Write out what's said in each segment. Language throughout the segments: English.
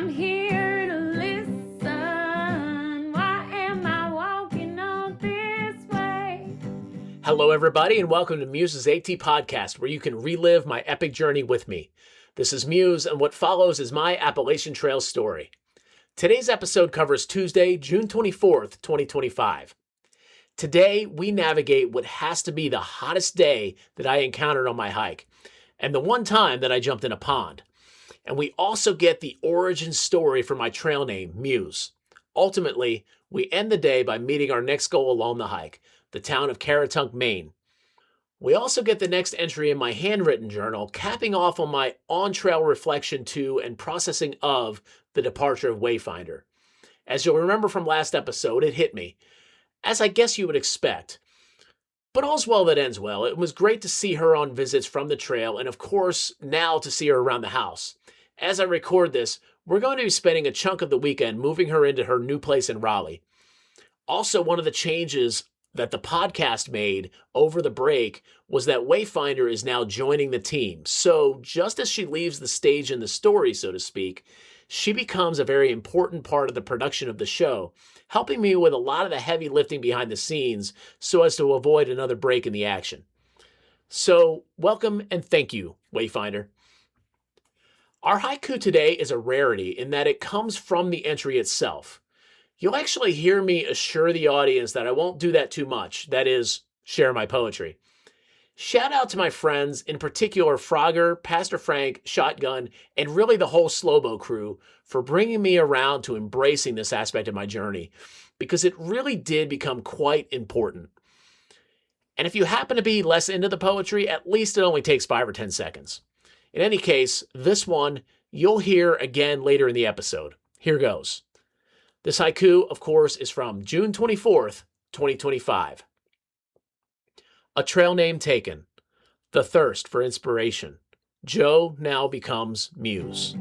I'm here to listen. Why am I walking on this way? Hello, everybody, and welcome to Muse's AT Podcast, where you can relive my epic journey with me. This is Muse, and what follows is my Appalachian Trail story. Today's episode covers Tuesday, June 24th, 2025. Today, we navigate what has to be the hottest day that I encountered on my hike, and the one time that I jumped in a pond. And we also get the origin story for my trail name, Muse. Ultimately, we end the day by meeting our next goal along the hike, the town of Caratunk, Maine. We also get the next entry in my handwritten journal, capping off on my on-trail reflection to and processing of the departure of Wayfinder. As you'll remember from last episode, it hit me, as I guess you would expect. But all's well that ends well. It was great to see her on visits from the trail, and of course, now to see her around the house. As I record this, we're going to be spending a chunk of the weekend moving her into her new place in Raleigh. Also, one of the changes that the podcast made over the break was that Wayfinder is now joining the team. So just as she leaves the stage in the story, so to speak, she becomes a very important part of the production of the show, helping me with a lot of the heavy lifting behind the scenes so as to avoid another break in the action. So welcome and thank you, Wayfinder. Our haiku today is a rarity in that it comes from the entry itself. You'll actually hear me assure the audience that I won't do that too much, that is, share my poetry. Shout out to my friends, in particular Frogger, Pastor Frank, Shotgun, and really the whole Slowbo crew for bringing me around to embracing this aspect of my journey, because it really did become quite important. And if you happen to be less into the poetry, at least it only takes 5 or 10 seconds. In any case, this one you'll hear again later in the episode. Here goes. This haiku, of course, is from June 24th, 2025. A trail name taken. The thirst for inspiration. Joe now becomes Muse.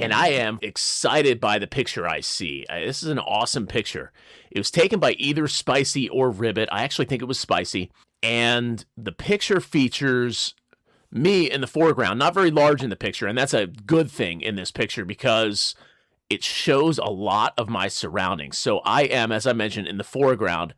And I am excited by the picture I see. This is an awesome picture. It was taken by either Spicy or Ribbit. I actually think it was Spicy. And the picture features me in the foreground, not very large in the picture, and that's a good thing in this picture because it shows a lot of my surroundings. So I am, as I mentioned, in the foreground.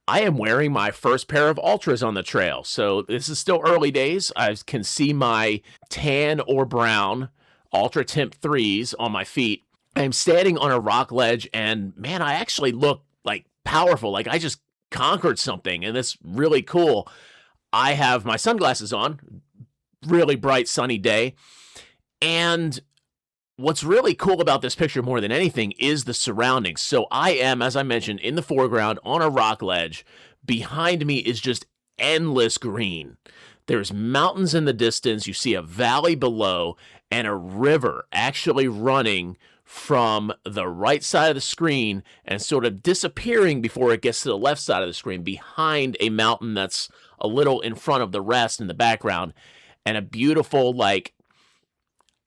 I am wearing my first pair of Ultras on the trail. So this is still early days. I can see my tan or brown Ultra Temp 3s on my feet. I'm standing on a rock ledge, and man, I actually look like powerful, like I just conquered something, and it's really cool. I have my sunglasses on, really bright sunny day, and what's really cool about this picture more than anything is the surroundings. So I am, as I mentioned, in the foreground on a rock ledge. Behind me is just endless green. There's mountains in the distance, you see a valley below, and a river actually running from the right side of the screen and sort of disappearing before it gets to the left side of the screen behind a mountain that's a little in front of the rest in the background, and a beautiful, like,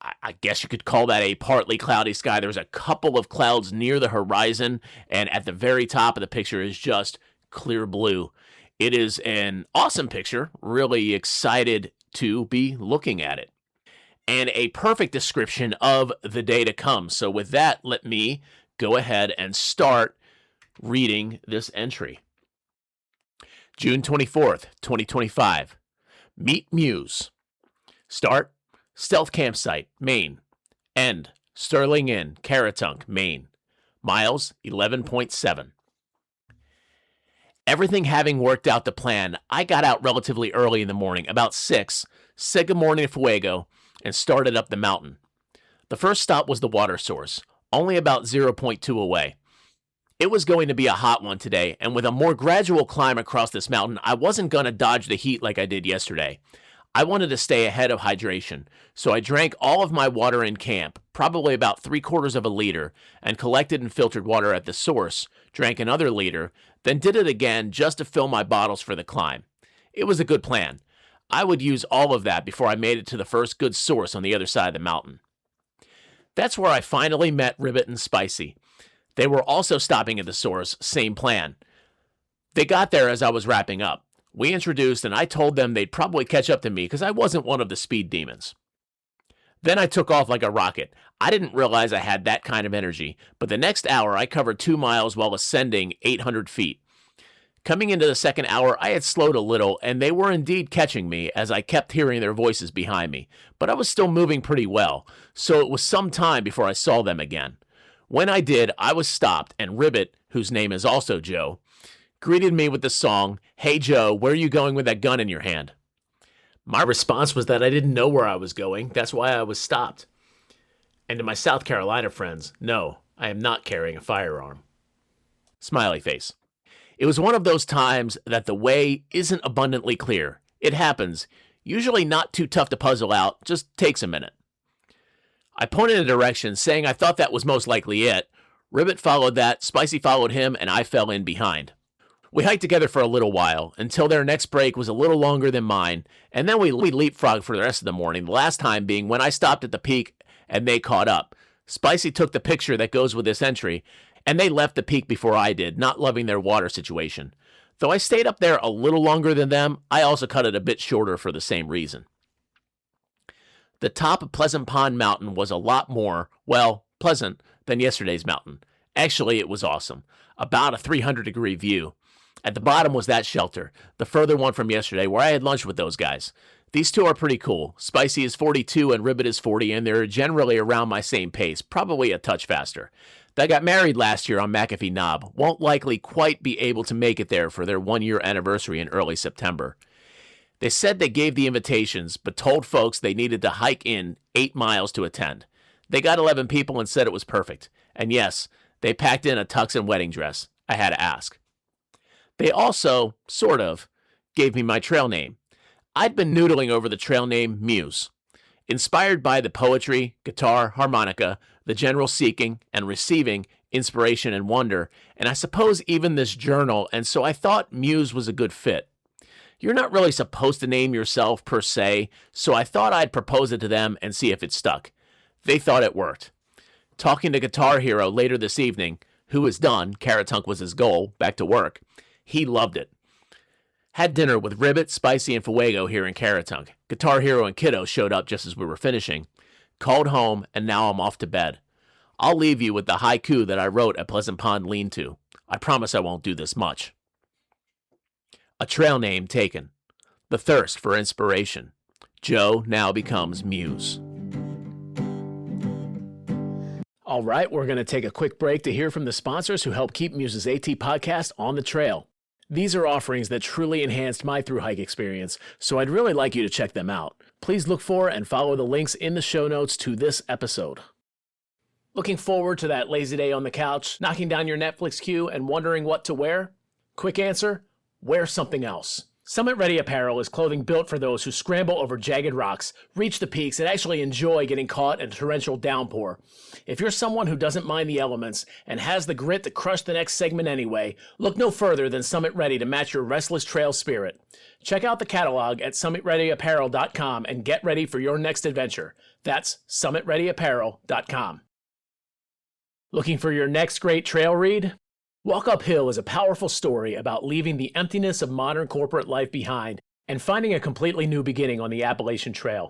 I guess you could call that a partly cloudy sky. There's a couple of clouds near the horizon, and at the very top of the picture is just clear blue. It is an awesome picture, really excited to be looking at it. And a perfect description of the day to come. So with that, let me go ahead and start reading this entry. June 24th, 2025. Meet Muse. Start, Stealth Campsite, Maine. End, Sterling Inn, Caratunk, Maine. Miles, 11.7. Everything having worked out to plan, I got out relatively early in the morning, about 6, said good morning to Fuego, and started up the mountain. The first stop was the water source, only about 0.2 away. It was going to be a hot one today, and with a more gradual climb across this mountain, I wasn't going to dodge the heat like I did yesterday. I wanted to stay ahead of hydration, so I drank all of my water in camp, probably about 3/4 of a liter, and collected and filtered water at the source, drank another liter, then did it again just to fill my bottles for the climb. It was a good plan. I would use all of that before I made it to the first good source on the other side of the mountain. That's where I finally met Ribbit and Spicy. They were also stopping at the source, same plan. They got there as I was wrapping up. We introduced, and I told them they'd probably catch up to me because I wasn't one of the speed demons. Then I took off like a rocket. I didn't realize I had that kind of energy, but the next hour I covered 2 miles while ascending 800 feet. Coming into the second hour, I had slowed a little, and they were indeed catching me as I kept hearing their voices behind me, but I was still moving pretty well, so it was some time before I saw them again. When I did, I was stopped, and Ribbit, whose name is also Joe, greeted me with the song, "Hey Joe, where are you going with that gun in your hand?" My response was that I didn't know where I was going, that's why I was stopped. And to my South Carolina friends, no, I am not carrying a firearm. Smiley face. It was one of those times that the way isn't abundantly clear. It happens, usually not too tough to puzzle out, just takes a minute. I pointed a direction, saying I thought that was most likely it. Ribbit followed that, Spicy followed him, and I fell in behind. We hiked together for a little while, until their next break was a little longer than mine, and then we leapfrogged for the rest of the morning, the last time being when I stopped at the peak and they caught up. Spicy took the picture that goes with this entry, and they left the peak before I did, not loving their water situation. Though I stayed up there a little longer than them, I also cut it a bit shorter for the same reason. The top of Pleasant Pond Mountain was a lot more, well, pleasant than yesterday's mountain. Actually, it was awesome. About a 300-degree view. At the bottom was that shelter, the further one from yesterday, where I had lunch with those guys. These two are pretty cool. Spicy is 42 and Ribbit is 40, and they're generally around my same pace, probably a touch faster. They got married last year on McAfee Knob. Won't likely quite be able to make it there for their 1-year anniversary in early September. They said they gave the invitations, but told folks they needed to hike in 8 miles to attend. They got 11 people and said it was perfect. And yes, they packed in a tux and wedding dress. I had to ask. They also, sort of, gave me my trail name. I'd been noodling over the trail name Muse. Inspired by the poetry, guitar, harmonica, the general seeking and receiving inspiration and wonder, and I suppose even this journal, and so I thought Muse was a good fit. You're not really supposed to name yourself per se, so I thought I'd propose it to them and see if it stuck. They thought it worked. Talking to Guitar Hero later this evening, who was done, Caratunk was his goal, back to work, he loved it. Had dinner with Ribbit, Spicy, and Fuego here in Caratunk. Guitar Hero and Kiddo showed up just as we were finishing. Called home, and now I'm off to bed. I'll leave you with the haiku that I wrote at Pleasant Pond Lean-To. I promise I won't do this much. A trail name taken. The thirst for inspiration. Joe now becomes Muse. All right, we're going to take a quick break to hear from the sponsors who help keep Muse's AT podcast on the trail. These are offerings that truly enhanced my thru-hike experience, so I'd really like you to check them out. Please look for and follow the links in the show notes to this episode. Looking forward to that lazy day on the couch, knocking down your Netflix queue and wondering what to wear? Quick answer, wear something else. Summit Ready Apparel is clothing built for those who scramble over jagged rocks, reach the peaks, and actually enjoy getting caught in a torrential downpour. If you're someone who doesn't mind the elements and has the grit to crush the next segment anyway, look no further than Summit Ready to match your restless trail spirit. Check out the catalog at summitreadyapparel.com and get ready for your next adventure. That's summitreadyapparel.com. Looking for your next great trail read? Walk Uphill is a powerful story about leaving the emptiness of modern corporate life behind and finding a completely new beginning on the Appalachian Trail.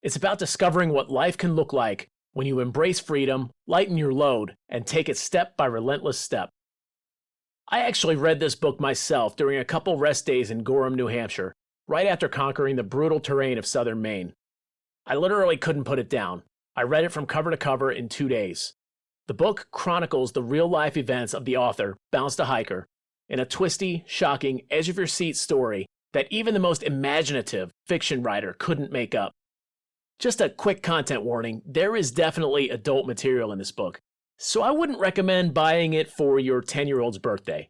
It's about discovering what life can look like when you embrace freedom, lighten your load, and take it step by relentless step. I actually read this book myself during a couple rest days in Gorham, New Hampshire, right after conquering the brutal terrain of southern Maine. I literally couldn't put it down. I read it from cover to cover in 2 days. The book chronicles the real-life events of the author, Bounce the Hiker, in a twisty, shocking, edge-of-your-seat story that even the most imaginative fiction writer couldn't make up. Just a quick content warning, there is definitely adult material in this book, so I wouldn't recommend buying it for your 10-year-old's birthday.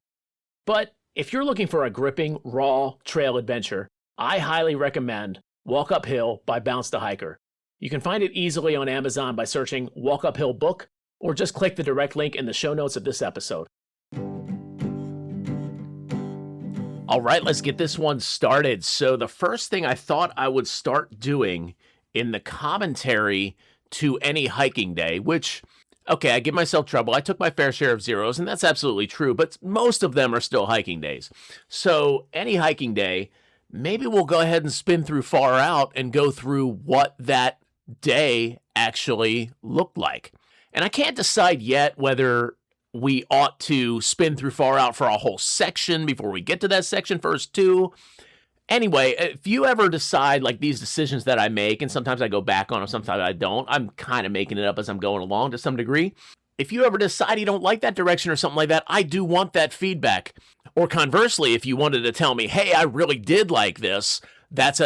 But if you're looking for a gripping, raw trail adventure, I highly recommend Walk Uphill by Bounce the Hiker. You can find it easily on Amazon by searching Walk Uphill Book, or just click the direct link in the show notes of this episode. All right, let's get this one started. So the first thing I thought I would start doing in the commentary to any hiking day, which, okay, I give myself trouble. I took my fair share of zeros, and that's absolutely true, but most of them are still hiking days. So any hiking day, maybe we'll go ahead and spin through Far Out and go through what that day actually looked like. And I can't decide yet whether we ought to spin through Far Out for a whole section before we get to that section first too. Anyway, if you ever decide, like, these decisions that I make, and sometimes I go back on them, sometimes I don't, I'm kind of making it up as I'm going along to some degree. If you ever decide you don't like that direction or something like that, I do want that feedback. Or conversely, if you wanted to tell me, hey, I really did like this, that's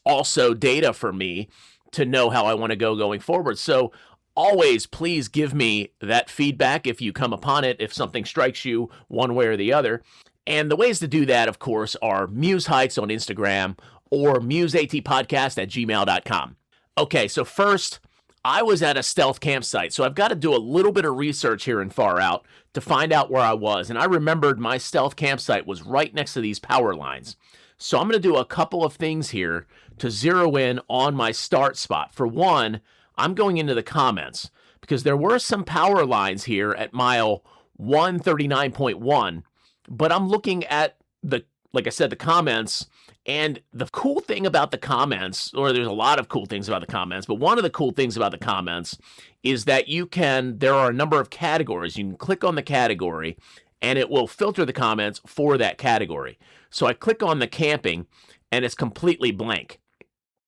also data for me to know how I want to go going forward. So always please give me that feedback if you come upon it, if something strikes you one way or the other. And the ways to do that, of course, are Muse Heights on Instagram or museatpodcast@gmail.com. Okay, so first, I was at a stealth campsite, so I've got to do a little bit of research here in Far Out to find out where I was. And I remembered my stealth campsite was right next to these power lines. So I'm going to do a couple of things here to zero in on my start spot. For one, I'm going into the comments because there were some power lines here at mile 139.1. But I'm looking at like I said, the comments, and the cool thing about the comments, or there's a lot of cool things about the comments, but one of the cool things about the comments is that there are a number of categories. You can click on the category and it will filter the comments for that category. So I click on the camping and it's completely blank,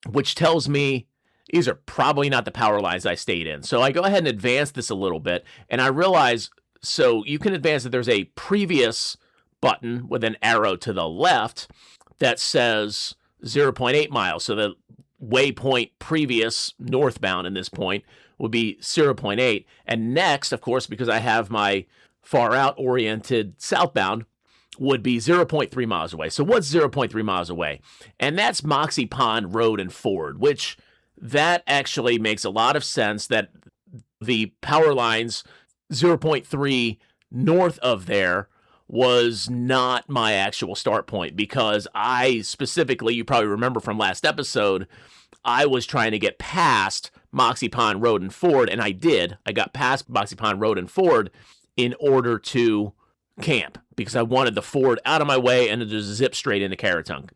which tells me these are probably not the power lines I stayed in. So I go ahead and advance this a little bit, and I realize, so you can advance that there's a previous button with an arrow to the left that says 0.8 miles. So the waypoint previous northbound in this point would be 0.8. And next, of course, because I have my Far Out oriented southbound, would be 0.3 miles away. So what's 0.3 miles away? And that's Moxie Pond Road and Ford, which that actually makes a lot of sense that the power lines 0.3 north of there was not my actual start point, because I specifically, you probably remember from last episode, I was trying to get past Moxie Pond Road and Ford, and I did. I got past Moxie Pond Road and Ford in order to camp, because I wanted the Ford out of my way and to just zip straight into Caratunk.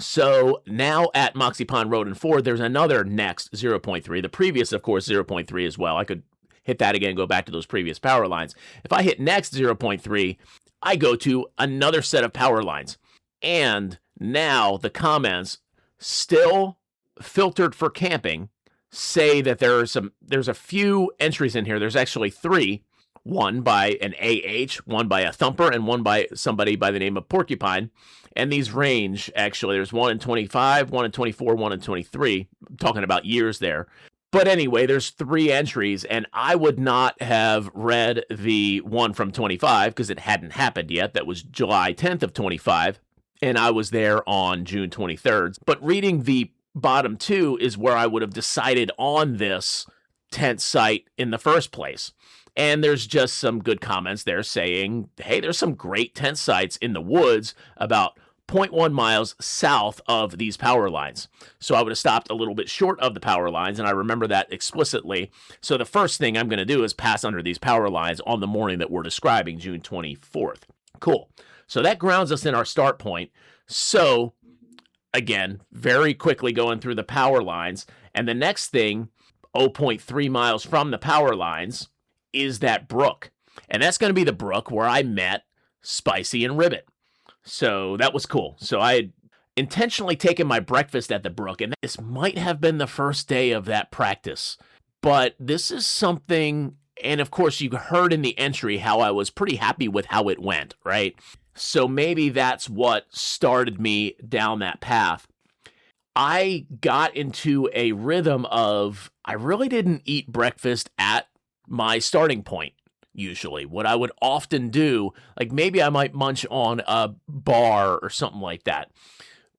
So now at Moxie Pond Road and Ford, there's another next 0.3. The previous, of course, 0.3 as well. I could hit that again and go back to those previous power lines. If I hit next 0.3, I go to another set of power lines. And now the comments, still filtered for camping, say that there's a few entries in here. There's actually 3. One by an AH, one by a Thumper, and one by somebody by the name of Porcupine. And these range, actually, there's 1 in 25, 1 in 24, 1 in 23. I'm talking about years there. But anyway, there's 3 entries, and I would not have read the one from 25 because it hadn't happened yet. That was July 10th of 25, and I was there on June 23rd. But reading the bottom 2 is where I would have decided on this tent site in the first place. And there's just some good comments there saying, hey, there's some great tent sites in the woods about 0.1 miles south of these power lines. So I would have stopped a little bit short of the power lines, and I remember that explicitly. So the first thing I'm going to do is pass under these power lines on the morning that we're describing, June 24th. Cool. So that grounds us in our start point. So again, very quickly going through the power lines. And the next thing, 0.3 miles from the power lines, is that brook. And that's going to be the brook where I met Spicy and Ribbit. So that was cool. So I had intentionally taken my breakfast at the brook, and this might have been the first day of that practice. But this is something, and of course you heard in the entry how I was pretty happy with how it went, right? So maybe that's what started me down that path. I got into a rhythm of, I really didn't eat breakfast at my starting point. Usually what I would often do, like maybe I might munch on a bar or something like that,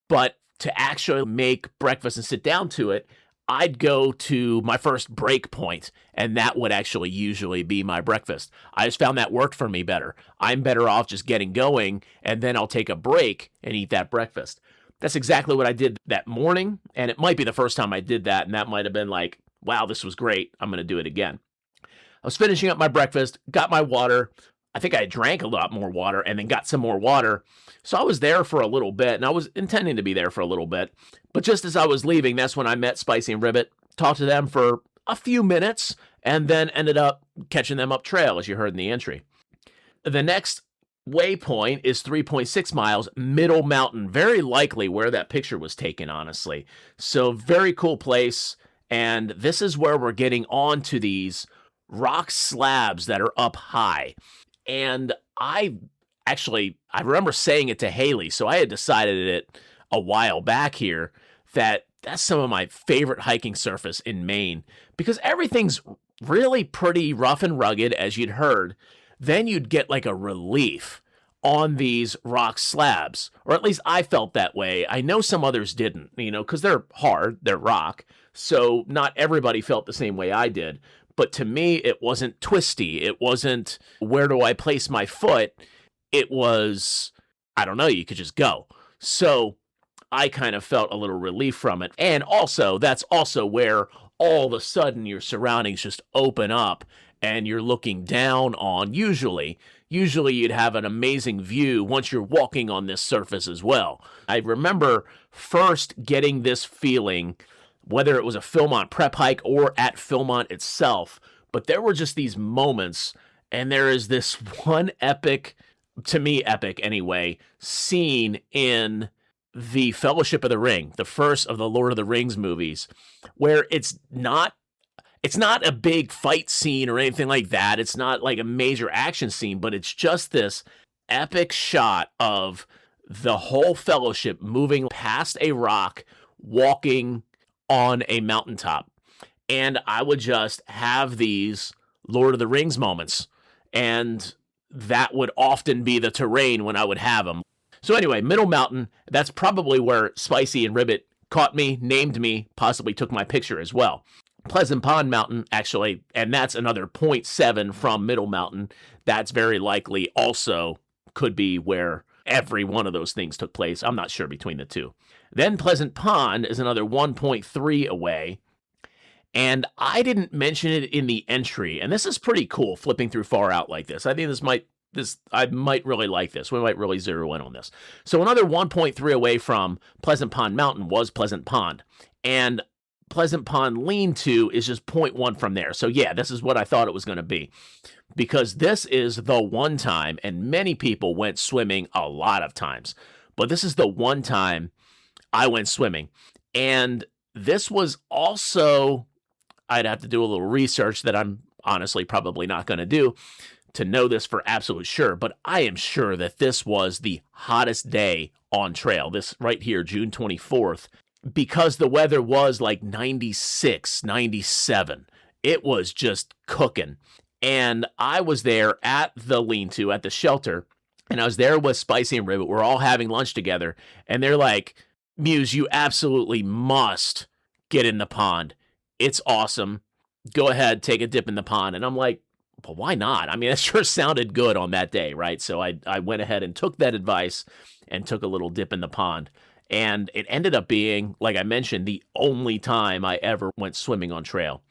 but to actually make breakfast and sit down to it, I'd go to my first break point, and that would actually usually be my breakfast. I just found that worked for me better. I'm better off just getting going, and then I'll take a break and eat that breakfast. That's exactly what I did that morning, and it might be the first time I did that, and that might have been like, wow, this was great. I'm going to do it again. I was finishing up my breakfast, got my water. I think I drank a lot more water and then got some more water. So I was there for a little bit, and I was intending to be there for a little bit. But just as I was leaving, that's when I met Spicy and Ribbit. talked to them for a few minutes, and then ended up catching them up trail, as you heard in the entry. The next waypoint is 3.6 miles, Middle Mountain, very likely where that picture was taken, honestly. So very cool place, and this is where we're getting onto these rock slabs that are up high. And I remember saying it to Haley, so I had decided it a while back here that that's some of my favorite hiking surface in Maine, because everything's really pretty rough and rugged, as you'd heard. Then you'd get like a relief on these rock slabs, or at least I felt that way. I know some others didn't, because they're hard, they're rock, so not everybody felt the same way I did. But to me, it wasn't twisty. It wasn't, where do I place my foot? It was, I don't know, you could just go. So I kind of felt a little relief from it. And also, that's also where all of a sudden your surroundings just open up and you're looking down on, usually you'd have an amazing view once you're walking on this surface as well. I remember first getting this feeling, whether it was a Philmont prep hike or at Philmont itself, but there were just these moments, and there is this one epic, to me epic anyway, scene in the Fellowship of the Ring, the first of the Lord of the Rings movies, where it's not a big fight scene or anything like that. It's not like a major action scene, but it's just this epic shot of the whole Fellowship moving past a rock, walking on a mountaintop. And I would just have these Lord of the Rings moments, and that would often be the terrain when I would have them. So anyway, Middle Mountain, that's probably where Spicy and Ribbit caught me, named me, possibly took my picture as well. Pleasant Pond Mountain, actually, and that's another 0.7 from Middle Mountain. That's very likely also could be where every one of those things took place. I'm not sure between the two. Then Pleasant Pond is another 1.3 away. And I didn't mention it in the entry. And this is pretty cool, flipping through far out like this. I think I might really like this. We might really zero in on this. So another 1.3 away from Pleasant Pond Mountain was Pleasant Pond. And Pleasant Pond Lean-To is just 0.1 from there. So yeah, this is what I thought it was going to be. Because this is the one time, and many people went swimming a lot of times, but this is the one time I went swimming. And this was also, I'd have to do a little research that I'm honestly probably not going to do to know this for absolute sure, but I am sure that this was the hottest day on trail, this right here, June 24th, because the weather was like 96, 97. It was just cooking. And I was there at the lean-to, at the shelter, and I was there with Spicy and Ribbit. We're all having lunch together, and they're like, Muse, you absolutely must get in the pond. It's awesome. Go ahead, take a dip in the pond. And I'm like, but why not? I mean, it sure sounded good on that day, right? So I went ahead and took that advice and took a little dip in the pond. And it ended up being, like I mentioned, the only time I ever went swimming on trail.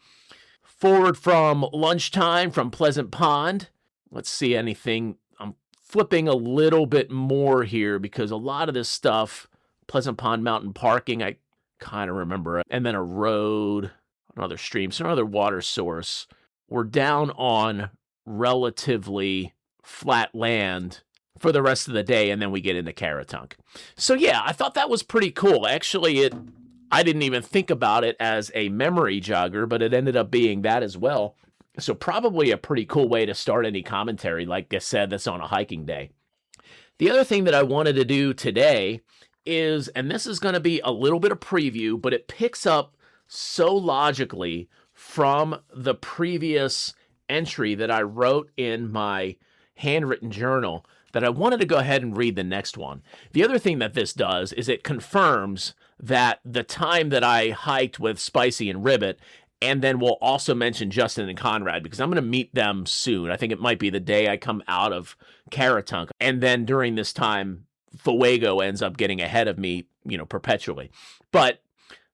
Forward from lunchtime from Pleasant Pond. Let's see anything. I'm flipping a little bit more here because a lot of this stuff, Pleasant Pond Mountain parking, I kind of remember it. And then a road, another stream, some other water source. We're down on relatively flat land for the rest of the day, and then we get into Caratunk. So yeah, I thought that was pretty cool. Actually, I didn't even think about it as a memory jogger, but it ended up being that as well. So probably a pretty cool way to start any commentary, like I said, that's on a hiking day. The other thing that I wanted to do today is, and this is going to be a little bit of preview, but it picks up so logically from the previous entry that I wrote in my handwritten journal that I wanted to go ahead and read the next one. The other thing that this does is it confirms that the time that I hiked with Spicy and Ribbit, and then we'll also mention Justin and Conrad because I'm going to meet them soon. I think it might be the day I come out of Caratunk. And then during this time, Fuego ends up getting ahead of me, perpetually. But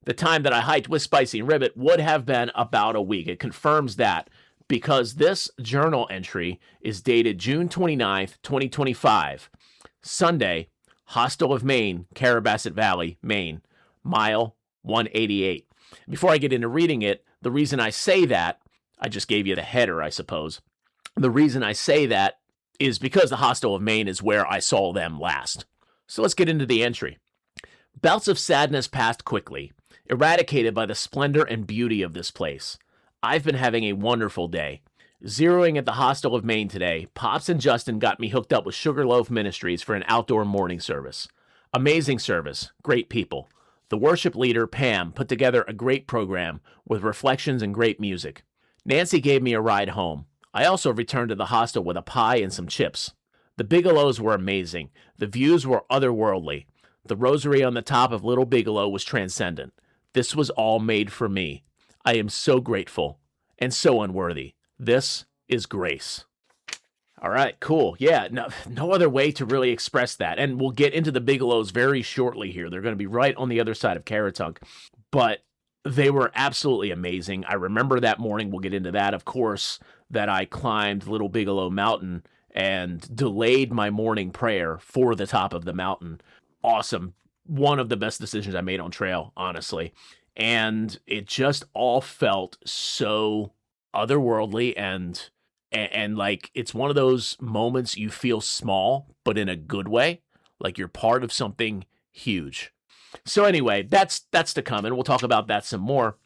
the time that I hiked with Spicy and Ribbit would have been about a week. It confirms that because this journal entry is dated June 29th, 2025. Sunday, Hostel of Maine, Carabasset Valley, Maine, mile 188. Before I get into reading it, the reason I say that, I just gave you the header, I suppose. The reason I say that is because the Hostel of Maine is where I saw them last. So let's get into the entry. Bouts of sadness passed quickly, eradicated by the splendor and beauty of this place. I've been having a wonderful day. Zeroing at the Hostel of Maine today, Pops and Justin got me hooked up with Sugarloaf Ministries for an outdoor morning service. Amazing service, great people. The worship leader, Pam, put together a great program with reflections and great music. Nancy gave me a ride home. I also returned to the hostel with a pie and some chips. The Bigelows were amazing. The views were otherworldly. The rosary on the top of Little Bigelow was transcendent. This was all made for me. I am so grateful and so unworthy. This is grace. All right, cool. Yeah, no other way to really express that. And we'll get into the Bigelows very shortly here. They're going to be right on the other side of Caratunk. But they were absolutely amazing. I remember that morning, we'll get into that, of course, that I climbed Little Bigelow Mountain and delayed my morning prayer for the top of the mountain. Awesome. One of the best decisions I made on trail, honestly. And it just all felt so otherworldly and like it's one of those moments you feel small, but in a good way, like you're part of something huge. So anyway, that's to come, and we'll talk about that some more.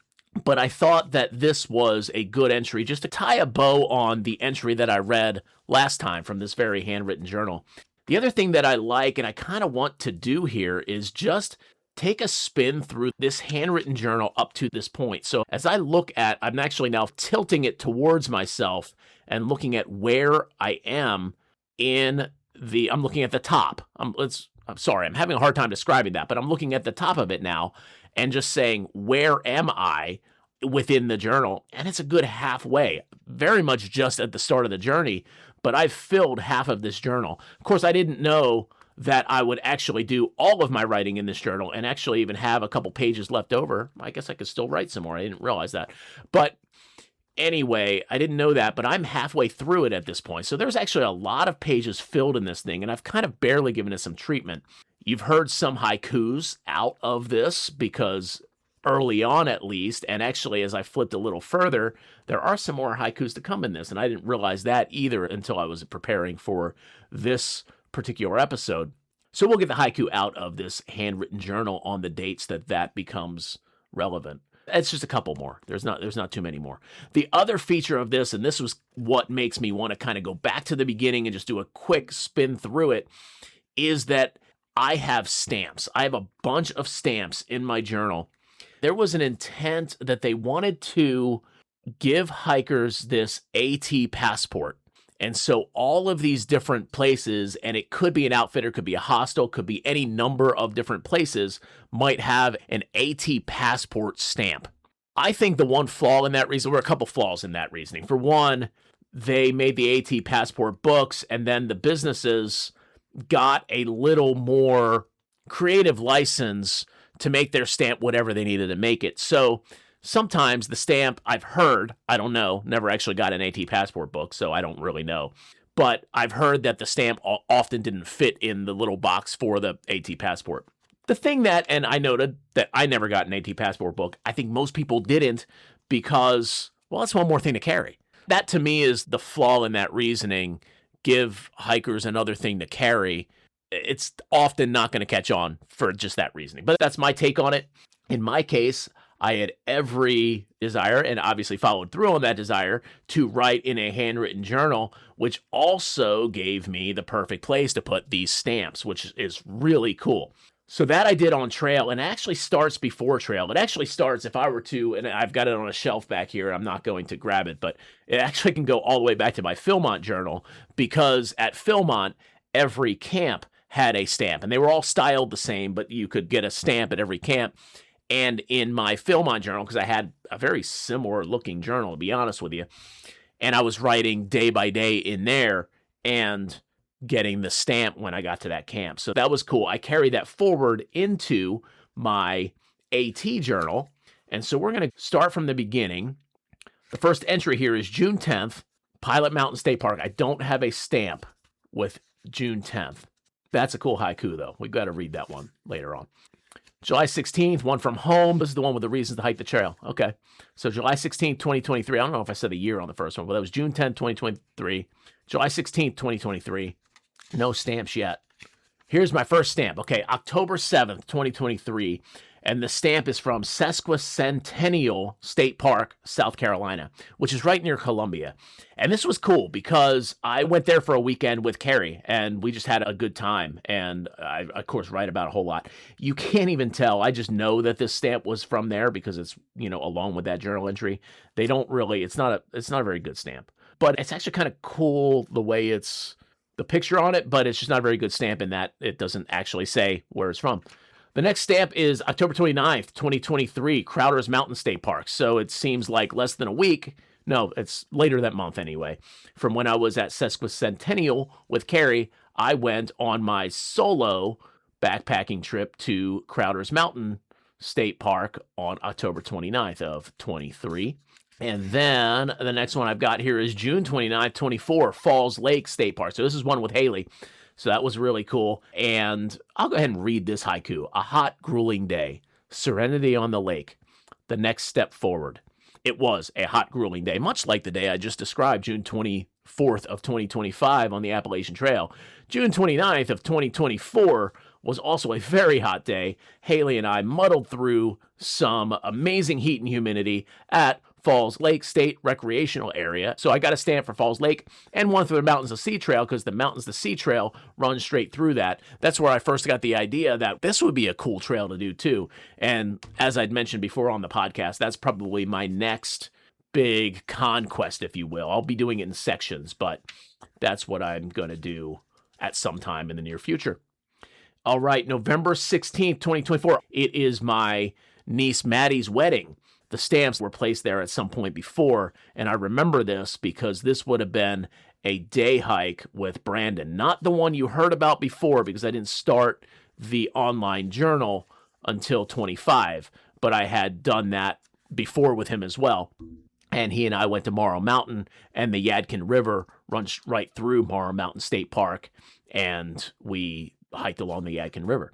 But I thought that this was a good entry just to tie a bow on the entry that I read last time from this very handwritten journal. The other thing that I like and I kind of want to do here is just take a spin through this handwritten journal up to this point. So as I look at, I'm actually now tilting it towards myself and looking at where I am I'm looking at the top. I'm sorry, I'm having a hard time describing that, but I'm looking at the top of it now and just saying, where am I within the journal? And it's a good halfway, very much just at the start of the journey, but I've filled half of this journal. Of course, I didn't know that I would actually do all of my writing in this journal and actually even have a couple pages left over. I guess I could still write some more. I didn't realize that. But anyway, I didn't know that, but I'm halfway through it at this point. So there's actually a lot of pages filled in this thing, and I've kind of barely given it some treatment. You've heard some haikus out of this because early on at least, and actually as I flipped a little further, there are some more haikus to come in this, and I didn't realize that either until I was preparing for this particular episode. So we'll get the haiku out of this handwritten journal on the dates that becomes relevant. It's just a couple more. There's not too many more. The other feature of this, and this was what makes me want to kind of go back to the beginning and just do a quick spin through it, is that I have stamps. I have a bunch of stamps in my journal. There was an intent that they wanted to give hikers this AT passport. And so all of these different places, and it could be an outfitter, could be a hostel, could be any number of different places, might have an AT passport stamp. I think the one flaw in that reason, or a couple flaws in that reasoning. For one, they made the AT passport books, and then the businesses got a little more creative license to make their stamp whatever they needed to make it. So sometimes the stamp, I've heard, I don't know, never actually got an AT passport book, so I don't really know. But I've heard that the stamp often didn't fit in the little box for the AT passport. The thing that, and I noted that I never got an AT passport book, I think most people didn't because, well, that's one more thing to carry. That to me is the flaw in that reasoning. Give hikers another thing to carry. It's often not going to catch on for just that reasoning. But that's my take on it. In my case, I had every desire, and obviously followed through on that desire, to write in a handwritten journal, which also gave me the perfect place to put these stamps, which is really cool. So that I did on trail, and it actually starts before trail. It actually starts, if I were to, and I've got it on a shelf back here, I'm not going to grab it, but it actually can go all the way back to my Philmont journal, because at Philmont, every camp had a stamp, and they were all styled the same, but you could get a stamp at every camp. And in my Philmont journal, because I had a very similar looking journal, to be honest with you, and I was writing day by day in there and getting the stamp when I got to that camp. So that was cool. I carried that forward into my AT journal. And so we're going to start from the beginning. The first entry here is June 10th, Pilot Mountain State Park. I don't have a stamp with June 10th. That's a cool haiku, though. We've got to read that one later on. July 16th, one from home. This is the one with the reasons to hike the trail. Okay. So July 16th, 2023. I don't know if I said the year on the first one, but that was June 10th, 2023. July 16th, 2023. No stamps yet. Here's my first stamp. Okay, October 7th, 2023. And the stamp is from Sesquicentennial State Park, South Carolina, which is right near Columbia. And this was cool because I went there for a weekend with Carrie, and we just had a good time. And I, of course, write about a whole lot. You can't even tell. I just know that this stamp was from there because it's, along with that journal entry. They don't really, it's not a very good stamp. But it's actually kind of cool the way it's, the picture on it, but it's just not a very good stamp in that it doesn't actually say where it's from. The next stamp is October 29th, 2023, Crowder's Mountain State Park. So it seems like less than a week. No, it's later that month anyway. From when I was at Sesquicentennial with Carrie, I went on my solo backpacking trip to Crowder's Mountain State Park on October 29th of 23. And then the next one I've got here is June 29th, 24, Falls Lake State Park. So this is one with Haley. So that was really cool. And I'll go ahead and read this haiku. A hot, grueling day. Serenity on the lake. The next step forward. It was a hot, grueling day, much like the day I just described, June 24th of 2025 on the Appalachian Trail. June 29th of 2024 was also a very hot day. Haley and I muddled through some amazing heat and humidity at Falls Lake State Recreational Area. So I got a stamp for Falls Lake and one for the Mountains to Sea Trail because the Mountains to Sea Trail runs straight through that. That's where I first got the idea that this would be a cool trail to do too. And as I'd mentioned before on the podcast, that's probably my next big conquest, if you will. I'll be doing it in sections, but that's what I'm going to do at some time in the near future. All right, November 16th, 2024. It is my niece Maddie's wedding. The stamps were placed there at some point before, and I remember this because this would have been a day hike with Brandon. Not the one you heard about before because I didn't start the online journal until 25, but I had done that before with him as well. And he and I went to Morrow Mountain, and the Yadkin River runs right through Morrow Mountain State Park, and we hiked along the Yadkin River.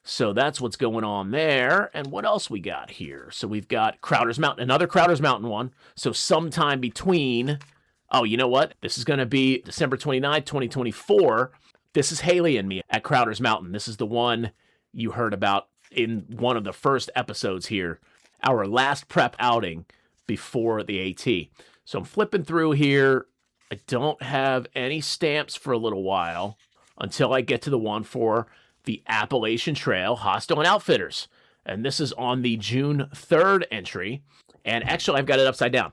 So that's what's going on there. And what else we got here? So we've got Crowder's Mountain, another Crowder's Mountain one. So sometime between, oh, you know what? This is going to be December 29th, 2024. This is Haley and me at Crowder's Mountain. This is the one you heard about in one of the first episodes here, our last prep outing before the AT. So I'm flipping through here. I don't have any stamps for a little while until I get to the one for the Appalachian Trail Hostel and Outfitters. And this is on the June 3rd entry. And actually, I've got it upside down.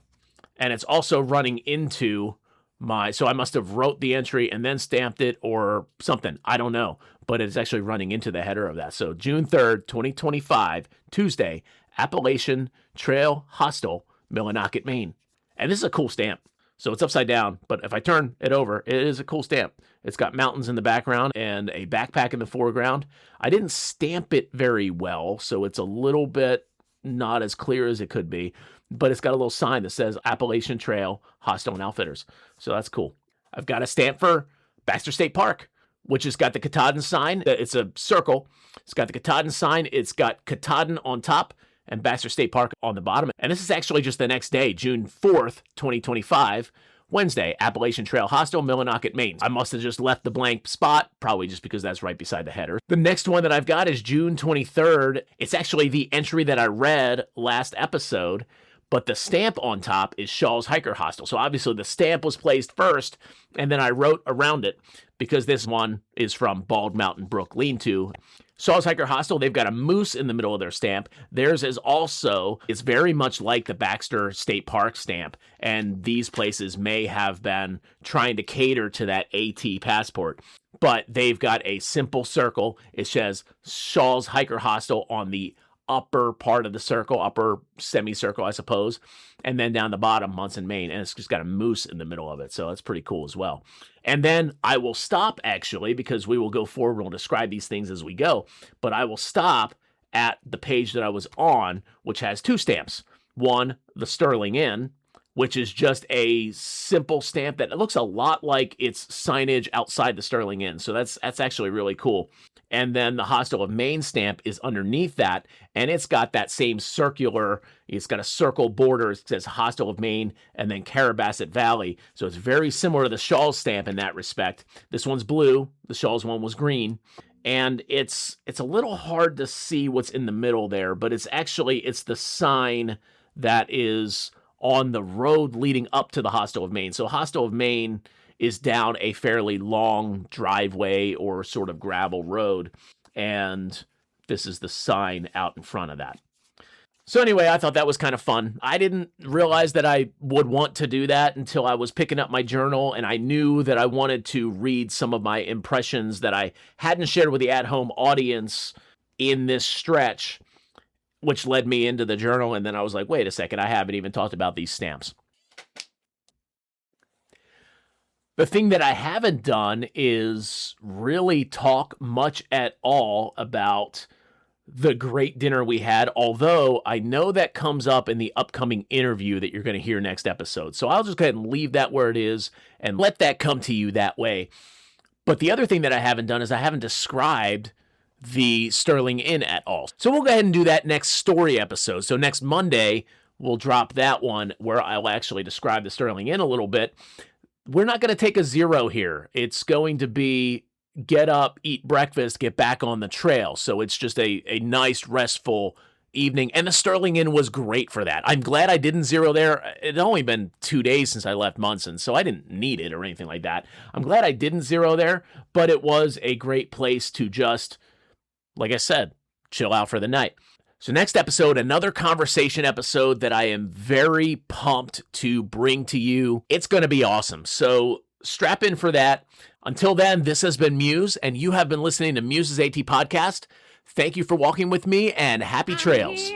And it's also running into my, so I must have wrote the entry and then stamped it or something. I don't know. But it's actually running into the header of that. So June 3rd, 2025, Tuesday, Appalachian Trail Hostel, Millinocket, Maine. And this is a cool stamp. So it's upside down, but if I turn it over, it is a cool stamp. It's got mountains in the background and a backpack in the foreground. I didn't stamp it very well, so it's a little bit not as clear as it could be, but it's got a little sign that says Appalachian Trail Hostel and Outfitters. So that's cool. I've got a stamp for Baxter State Park, which has got the Katahdin sign. It's a circle. It's got the Katahdin sign. It's got Katahdin on top and Baxter State Park on the bottom. And this is actually just the next day, June 4th, 2025, Wednesday, Appalachian Trail Hostel, Millinocket, Maine. I must have just left the blank spot, probably just because that's right beside the header. The next one that I've got is June 23rd. It's actually the entry that I read last episode, but the stamp on top is Shaw's Hiker Hostel. So obviously the stamp was placed first, and then I wrote around it because this one is from Bald Mountain Brook Lean-To. Shaw's Hiker Hostel, they've got a moose in the middle of their stamp. Theirs is also, it's very much like the Baxter State Park stamp, and these places may have been trying to cater to that AT passport. But they've got a simple circle. It says Shaw's Hiker Hostel on the upper part of the circle, upper semicircle, I suppose. And then down the bottom, Munson, Maine. And it's just got a moose in the middle of it. So that's pretty cool as well. And then I will stop, actually, because we will go forward. We'll describe these things as we go. But I will stop at the page that I was on, which has two stamps. One, the Sterling Inn, which is just a simple stamp that looks a lot like it's signage outside the Sterling Inn. So that's actually really cool. And then the Hostel of Maine stamp is underneath that, and it's got that same circular, it's got a circle border. It says Hostel of Maine and then Carabasset Valley. So it's very similar to the Shawls stamp in that respect. This one's blue, the Shawls one was green. And it's a little hard to see what's in the middle there, but it's the sign that is on the road leading up to the Hostel of Maine. So Hostel of Maine is down a fairly long driveway or sort of gravel road, and this is the sign out in front of that. So anyway, I thought that was kind of fun. I didn't realize that I would want to do that until I was picking up my journal, and I knew that I wanted to read some of my impressions that I hadn't shared with the at-home audience in this stretch, which led me into the journal, and then I was like, wait a second, I haven't even talked about these stamps. The thing that I haven't done is really talk much at all about the great dinner we had, although I know that comes up in the upcoming interview that you're going to hear next episode. So I'll just go ahead and leave that where it is and let that come to you that way. But the other thing that I haven't done is I haven't described the Sterling Inn at all. So we'll go ahead and do that next story episode. So next Monday, we'll drop that one where I'll actually describe the Sterling Inn a little bit. We're not going to take a zero here. It's going to be get up, eat breakfast, get back on the trail. So it's just a nice, restful evening. And the Sterling Inn was great for that. I'm glad I didn't zero there. It had only been 2 days since I left Munson, so I didn't need it or anything like that. I'm glad I didn't zero there, but it was a great place to just, like I said, chill out for the night. So next episode, another conversation episode that I am very pumped to bring to you. It's going to be awesome. So strap in for that. Until then, this has been Muse, and you have been listening to Muse's AT Podcast. Thank you for walking with me, and happy trails.